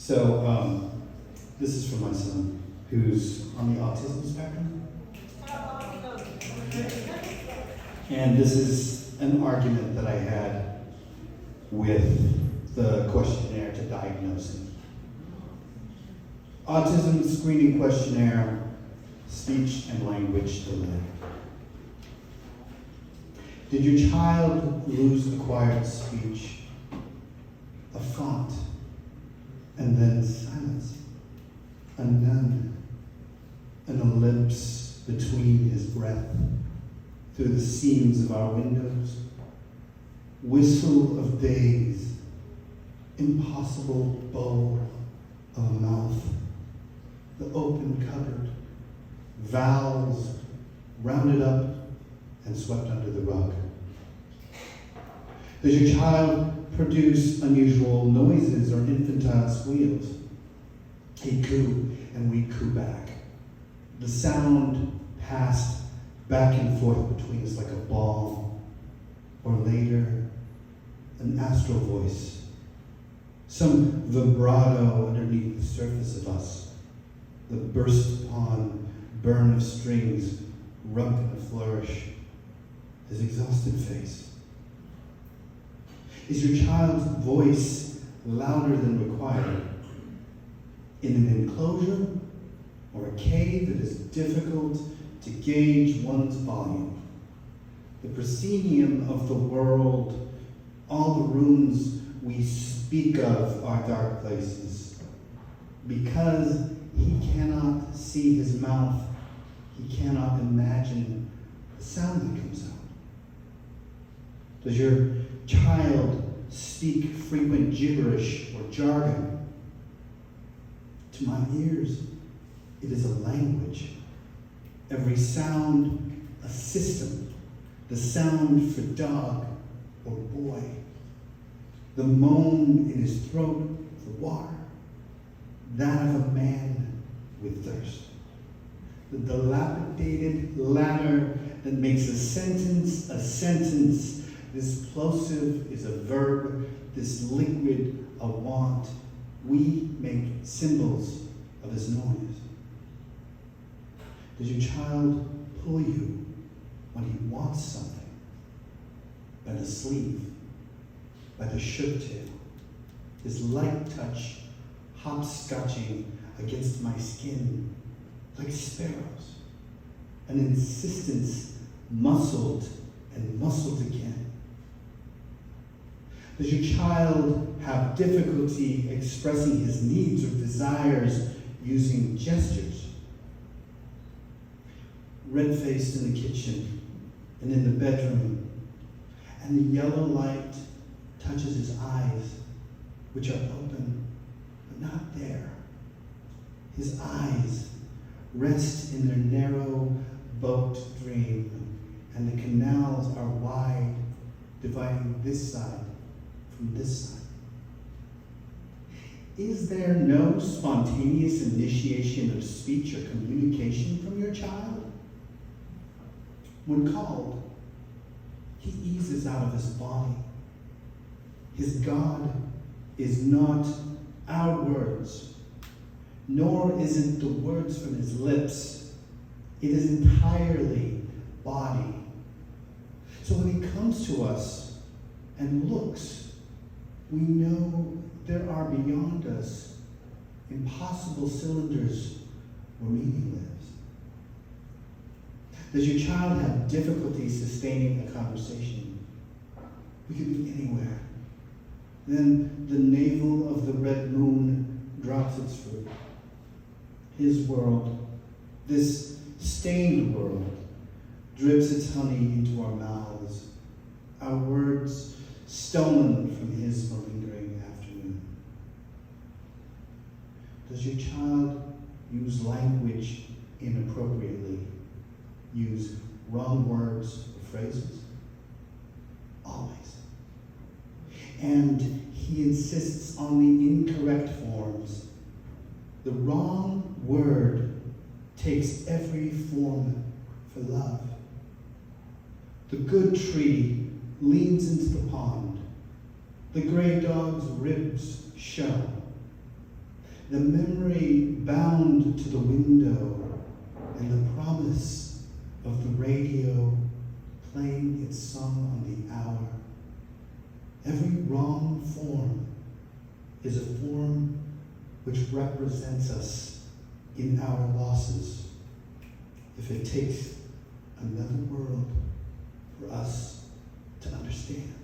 So this is for my son, who's on the autism spectrum. And this is an argument that I had with the questionnaire to diagnose him. Autism screening questionnaire, speech and language delay. Did your child lose acquired speech, a font, and then silence, a none, an ellipse between his breath, through the seams of our windows, whistle of days, impossible bowl of a mouth, the open cupboard, vowels rounded up and swept under the rug? Does your child produce unusual noises or infantile squeals? He coo and we coo back. The sound passed back and forth between us like a ball, or later, an astral voice, some vibrato underneath the surface of us, the burst upon burn of strings, rump in a flourish, his exhausted face. Is your child's voice louder than required? In an enclosure or a cave that is difficult to gauge one's volume? The proscenium of the world, all the rooms we speak of are dark places. Because he cannot see his mouth, he cannot imagine the sound that comes out. Does your child speak frequent gibberish or jargon? To my ears, it is a language. Every sound, a system. The sound for dog or boy. The moan in his throat for water. That of a man with thirst. The dilapidated ladder that makes a sentence a sentence. This plosive is a verb, this liquid a want. We make symbols of his noise. Does your child pull you when he wants something? By the sleeve, by the shirt tail, his light touch hopscotching against my skin like sparrows, an insistence muscled and muscled again. Does your child have difficulty expressing his needs or desires using gestures? Red-faced in the kitchen and in the bedroom, and the yellow light touches his eyes, which are open, but not there. His eyes rest in their narrow boat dream, and the canals are wide, dividing this side from this side. Is there no spontaneous initiation of speech or communication from your child? When called, he eases out of his body. His God is not our words, nor is it the words from his lips. It is entirely body. So when he comes to us and looks, we know there are beyond us impossible cylinders where meaning lives. Does your child have difficulty sustaining a conversation? We could be anywhere. Then the navel of the red moon drops its fruit. His world, this stained world, drips its honey into our mouths, our words stolen from his malingering afternoon. Does your child use language inappropriately? Use wrong words or phrases? Always. And he insists on the incorrect forms. The wrong word takes every form for love. The good tree leans into the pond. The gray dog's ribs show. the memory bound to the window, and the promise of the radio playing its song on the hour. Every wrong form is a form which represents us in our losses, if it takes another world for us to understand.